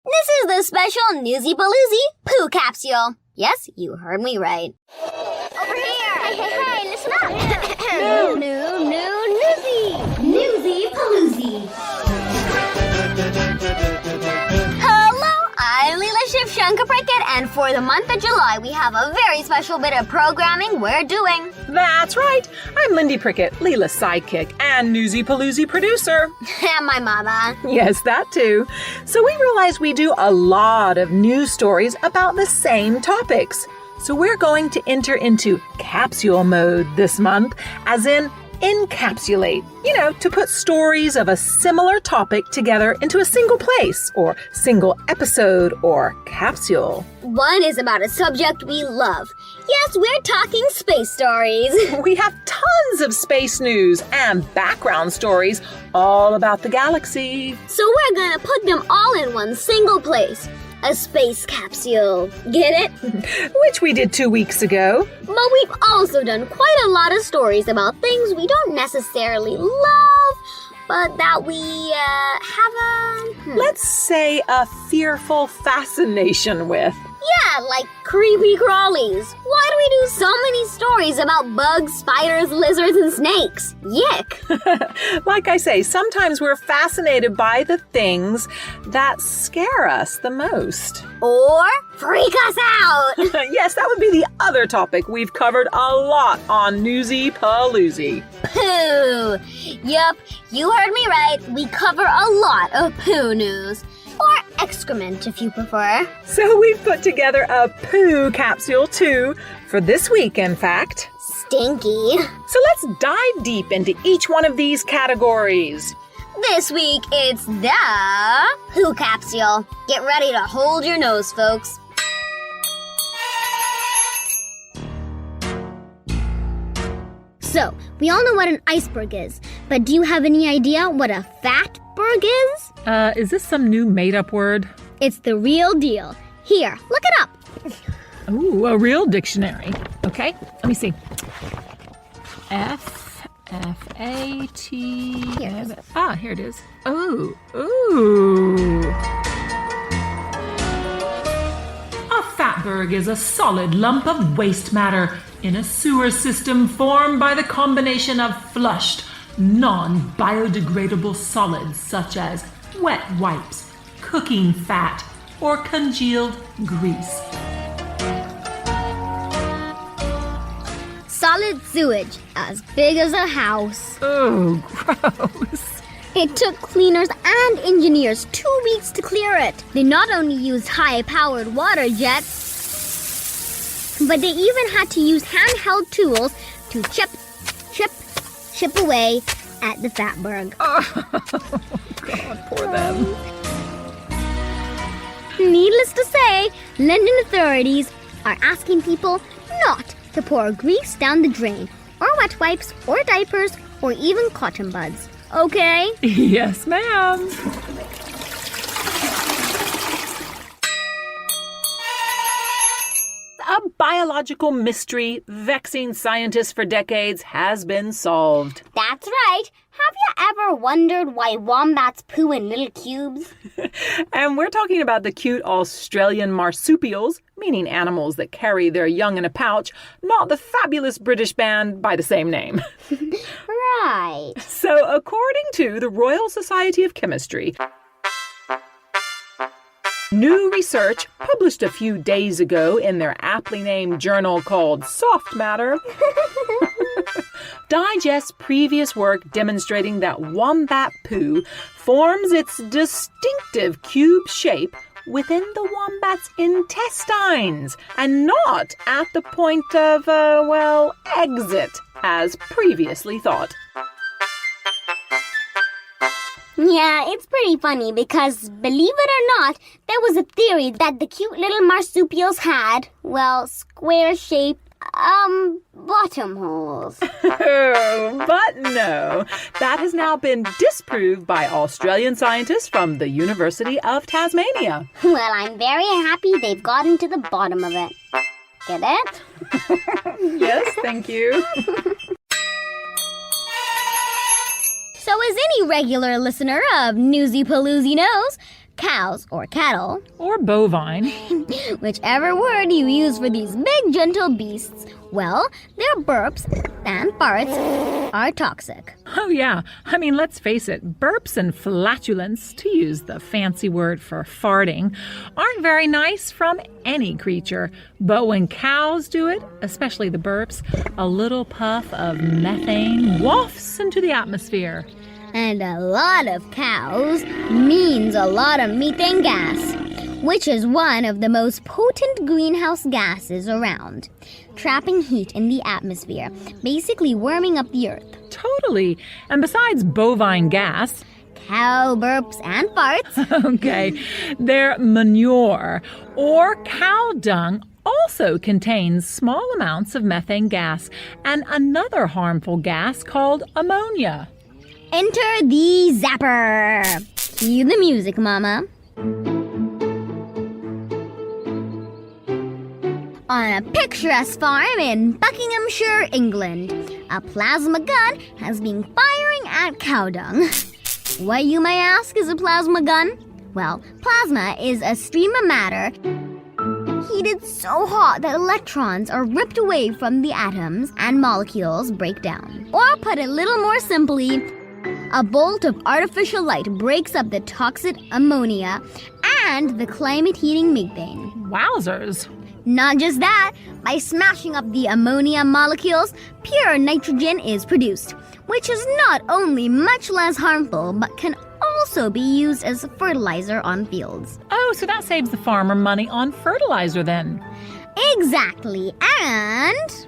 This is the special Newsy Pooloozi poo capsule. Yes, you heard me right. Over here! Hey, listen up! Newsy Pooloozi! Hello, I'm Leela Shivshankar-Prickett, and for the month of July, we have a very special bit of programming we're doing. That's right. I'm Lindy Prickett, Leela's sidekick and Newsy Pooloozi producer. And my mama. Yes, that too. So we realize we do a lot of news stories about the same topics. So we're going to enter into capsule mode this month, as in encapsulate. To put stories of a similar topic together into a single place, or single episode, or capsule. One is about a subject we love. Yes, we're talking space stories. We have tons of space news and background stories all about the galaxy. So we're gonna put them all in one single place. A space capsule. Get it? Which we did 2 weeks ago. But we've also done quite a lot of stories about things we don't necessarily love, but that we have let's say a fearful fascination with. Yeah, like creepy crawlies. Why do we do so many stories about bugs, spiders, lizards, and snakes? Yick! Like I say, sometimes we're fascinated by the things that scare us the most. Or freak us out! Yes, that would be the other topic we've covered a lot on Newsy Pooloozi. Poo! Yup, you heard me right. We cover a lot of poo news. Or excrement, if you prefer. So we've put together a poo capsule, too, for this week, in fact. Stinky. So let's dive deep into each one of these categories. This week, it's the poo capsule. Get ready to hold your nose, folks. So, we all know what an iceberg is, but do you have any idea what a fatberg is? Is this some new made-up word? It's the real deal. Here, look it up. Ooh, a real dictionary. Okay, let me see. F-A-T... Here it is. Ooh. A fatberg is a solid lump of waste matter in a sewer system formed by the combination of flushed, non-biodegradable solids such as wet wipes, cooking fat, or congealed grease. Solid sewage, as big as a house. Oh, gross. It took cleaners and engineers 2 weeks to clear it. They not only used high-powered water jets, but they even had to use handheld tools to chip away at the fatberg. Oh, God, poor them. Needless to say, London authorities are asking people not to pour grease down the drain, or wet wipes, or diapers, or even cotton buds. Okay? Yes, ma'am. A biological mystery vexing scientists for decades has been solved. That's right. Have you ever wondered why wombats poo in little cubes? And we're talking about the cute Australian marsupials, meaning animals that carry their young in a pouch, not the fabulous British band by the same name. Right. So, according to the Royal Society of Chemistry, new research published a few days ago in their aptly named journal called Soft Matter digests previous work demonstrating that wombat poo forms its distinctive cube shape within the wombat's intestines and not at the point of, exit, as previously thought. Yeah, it's pretty funny because, believe it or not, there was a theory that the cute little marsupials had, square-shaped, bottom holes. But no, that has now been disproved by Australian scientists from the University of Tasmania. Well, I'm very happy they've gotten to the bottom of it. Get it? Yes, thank you. So as any regular listener of Newsy Pooloozi knows, cows or cattle, or bovine. whichever word you use for these big gentle beasts, well, their burps and farts are toxic. Oh yeah, I mean, let's face it, burps and flatulence, to use the fancy word for farting, aren't very nice from any creature. But when cows do it, especially the burps, a little puff of methane wafts into the atmosphere. And a lot of cows means a lot of methane gas, which is one of the most potent greenhouse gases around, trapping heat in the atmosphere, basically warming up the earth. Totally. And besides bovine gas, Cow burps and farts. okay, their manure or cow dung also contains small amounts of methane gas and another harmful gas called ammonia. Enter the zapper. Cue the music, Mama. On a picturesque farm in Buckinghamshire, England, a plasma gun has been firing at cow dung. What, you may ask, is a plasma gun? Well, plasma is a stream of matter heated so hot that electrons are ripped away from the atoms and molecules break down. Or put it a little more simply, a bolt of artificial light breaks up the toxic ammonia and the climate-heating methane. Wowzers. Not just that, by smashing up the ammonia molecules, pure nitrogen is produced, which is not only much less harmful, but can also be used as fertilizer on fields. Oh, so that saves the farmer money on fertilizer then. Exactly, and...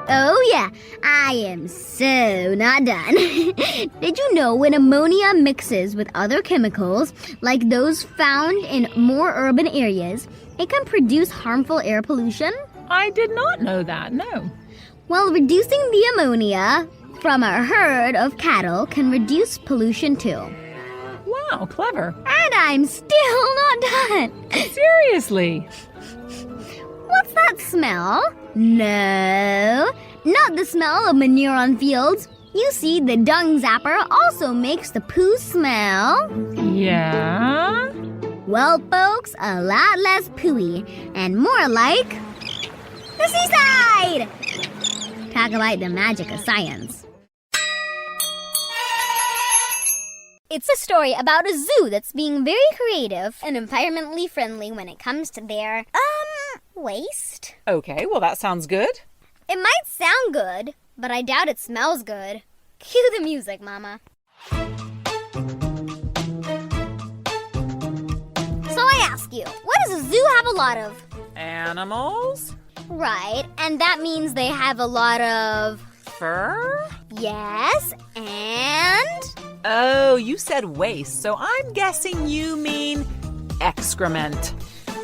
Oh yeah, I am so not done. Did you know when ammonia mixes with other chemicals, like those found in more urban areas, it can produce harmful air pollution? I did not know that, no. Well, reducing the ammonia from a herd of cattle can reduce pollution too. Wow, clever. And I'm still not done. Seriously? What's that smell? No, not the smell of manure on fields. You see, the dung zapper also makes the poo smell. Yeah? Well, folks, a lot less pooey and more like the seaside. Talk about the magic of science. It's a story about a zoo that's being very creative and environmentally friendly when it comes to their, waste. Okay, well that sounds good. It might sound good, but I doubt it smells good. Cue the music, Mama. So I ask you, what does a zoo have a lot of? Animals? Right, and that means they have a lot of... Fur? Yes, and... Oh, you said waste, so I'm guessing you mean excrement.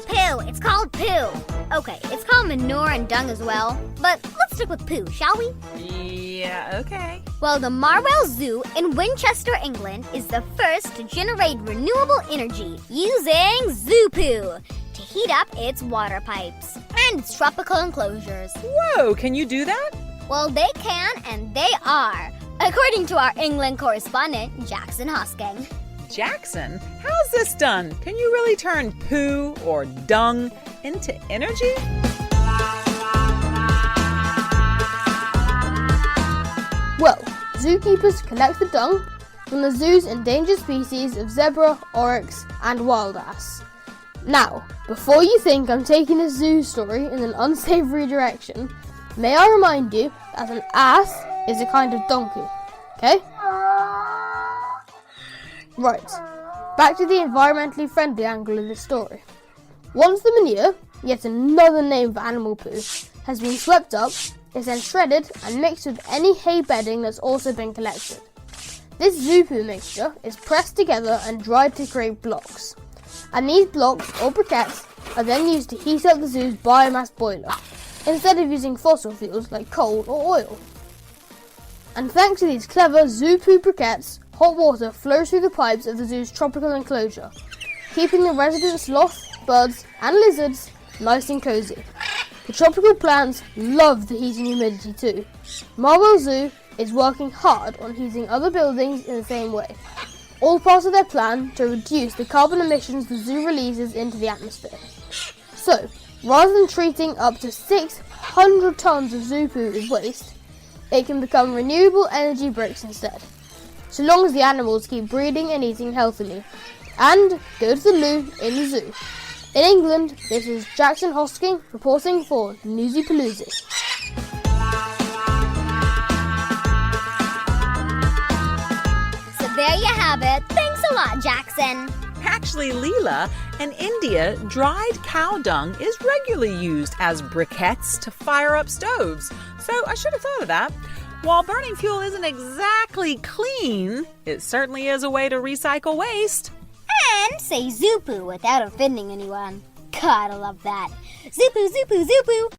Poo, it's called poo. Okay, it's called manure and dung as well, but let's stick with poo, shall we? Yeah, okay. Well, the Marwell Zoo in Winchester, England is the first to generate renewable energy using zoo poo to heat up its water pipes and its tropical enclosures. Whoa, can you do that? Well, they can and they are, according to our England correspondent, Jackson Hosking. Jackson, how's this done? Can you really turn poo or dung into energy? Well, zookeepers collect the dung from the zoo's endangered species of zebra, oryx, and wild ass. Now, before you think I'm taking this zoo story in an unsavory direction, may I remind you that an ass is a kind of donkey, okay? Right, back to the environmentally friendly angle of this story. Once the manure, yet another name for animal poo, has been swept up, it's then shredded and mixed with any hay bedding that's also been collected. This zoo poo mixture is pressed together and dried to create blocks. And these blocks, or briquettes, are then used to heat up the zoo's biomass boiler, instead of using fossil fuels like coal or oil. And thanks to these clever zoo poo briquettes, hot water flows through the pipes of the zoo's tropical enclosure, keeping the resident sloths, birds, and lizards nice and cozy. The tropical plants love the heat and humidity too. Marwell Zoo is working hard on heating other buildings in the same way. all part of their plan to reduce the carbon emissions the zoo releases into the atmosphere. So, rather than treating up to 600 tons of zoo poo as waste, it can become renewable energy bricks instead, so long as the animals keep breeding and eating healthily, and go to the loo in the zoo. In England, this is Jackson Hosking reporting for Newsy Pooloozi. So there you have it. Thanks a lot, Jackson. Actually, Leela, in India, dried cow dung is regularly used as briquettes to fire up stoves. So I should have thought of that. While burning fuel isn't exactly clean, it certainly is a way to recycle waste. And say zoo poo without offending anyone. God, I love that. Zoo poo, zoo poo, zoo poo.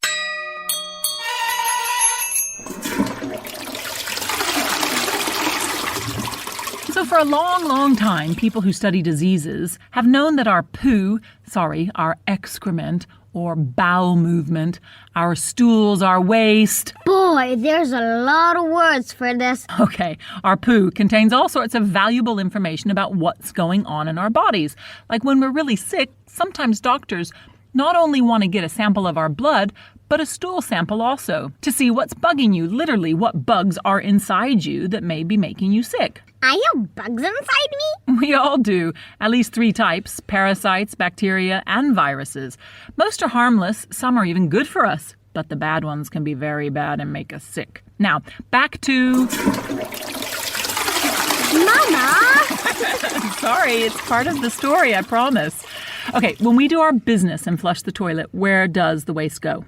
So for a long, long time, people who study diseases have known that our our excrement, or bowel movement, our stools, our waste. Boy, there's a lot of words for this. Okay, our poo contains all sorts of valuable information about what's going on in our bodies. Like when we're really sick, sometimes doctors not only want to get a sample of our blood, but a stool sample also, to see what's bugging you, literally what bugs are inside you that may be making you sick. I have bugs inside me? We all do. At least 3 types: parasites, bacteria, and viruses. Most are harmless, some are even good for us, but the bad ones can be very bad and make us sick. Now, back to... Mama! Sorry, it's part of the story, I promise. Okay, when we do our business and flush the toilet, where does the waste go?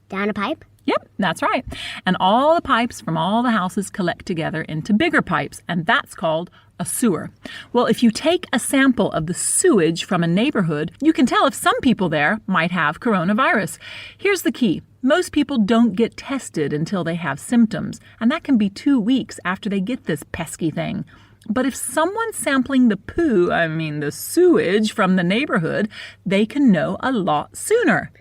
Down a pipe? Yep, that's right. And all the pipes from all the houses collect together into bigger pipes, and that's called a sewer. Well, if you take a sample of the sewage from a neighborhood, you can tell if some people there might have coronavirus. Here's the key. Most people don't get tested until they have symptoms, and that can be 2 weeks after they get this pesky thing. But if someone's sampling the sewage from the neighborhood, they can know a lot sooner.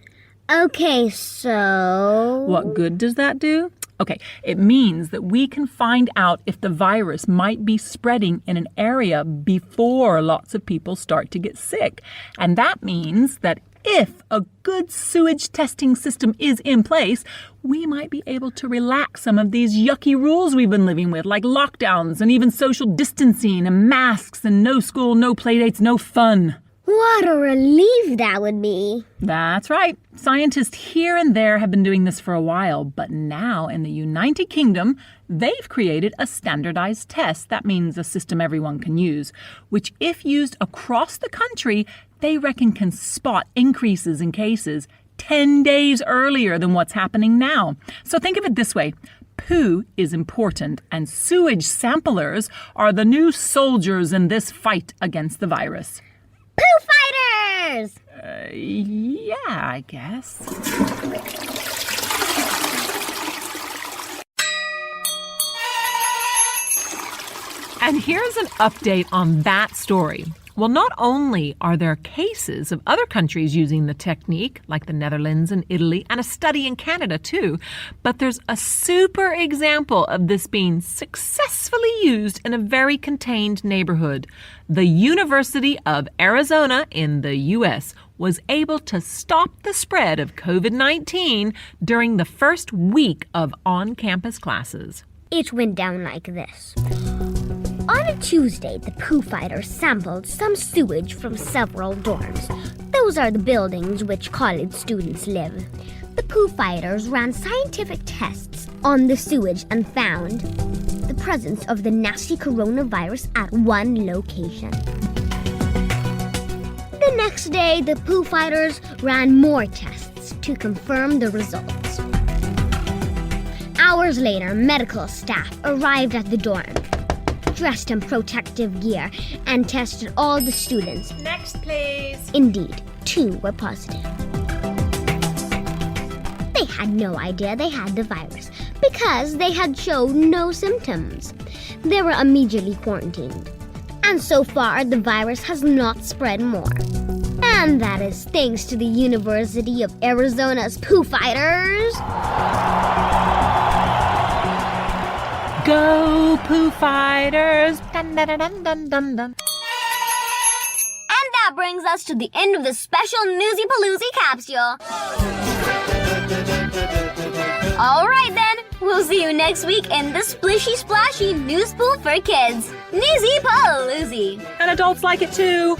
Okay, so... What good does that do? Okay, it means that we can find out if the virus might be spreading in an area before lots of people start to get sick. And that means that if a good sewage testing system is in place, we might be able to relax some of these yucky rules we've been living with, like lockdowns and even social distancing and masks and no school, no playdates, no fun. What a relief that would be. That's right. Scientists here and there have been doing this for a while, but now in the United Kingdom, they've created a standardized test. That means a system everyone can use, which if used across the country, they reckon can spot increases in cases 10 days earlier than what's happening now. So think of it this way. Poo is important, and sewage samplers are the new soldiers in this fight against the virus. Poo fighters! Yeah, I guess. And here's an update on that story. Well, not only are there cases of other countries using the technique, like the Netherlands and Italy, and a study in Canada too, but there's a super example of this being successfully used in a very contained neighborhood. The University of Arizona in the U.S. was able to stop the spread of COVID-19 during the first week of on-campus classes. It went down like this. On a Tuesday, the poo fighters sampled some sewage from several dorms. Those are the buildings which college students live. The poo fighters ran scientific tests on the sewage and found the presence of the nasty coronavirus at one location. The next day, the poo fighters ran more tests to confirm the results. Hours later, medical staff arrived at the dorm, dressed in protective gear, and tested all the students. Next, please. Indeed, 2 were positive. They had no idea they had the virus because they had shown no symptoms. They were immediately quarantined. And so far, the virus has not spread more. And that is thanks to the University of Arizona's poo fighters. Go, poo fighters! Dun, dun, dun, dun, dun, dun, dun. And that brings us to the end of the special Newsy Pooloozi capsule. Alright then, we'll see you next week in the Splishy Splashy News Pool for Kids. Newsy Pooloozi! And adults like it too.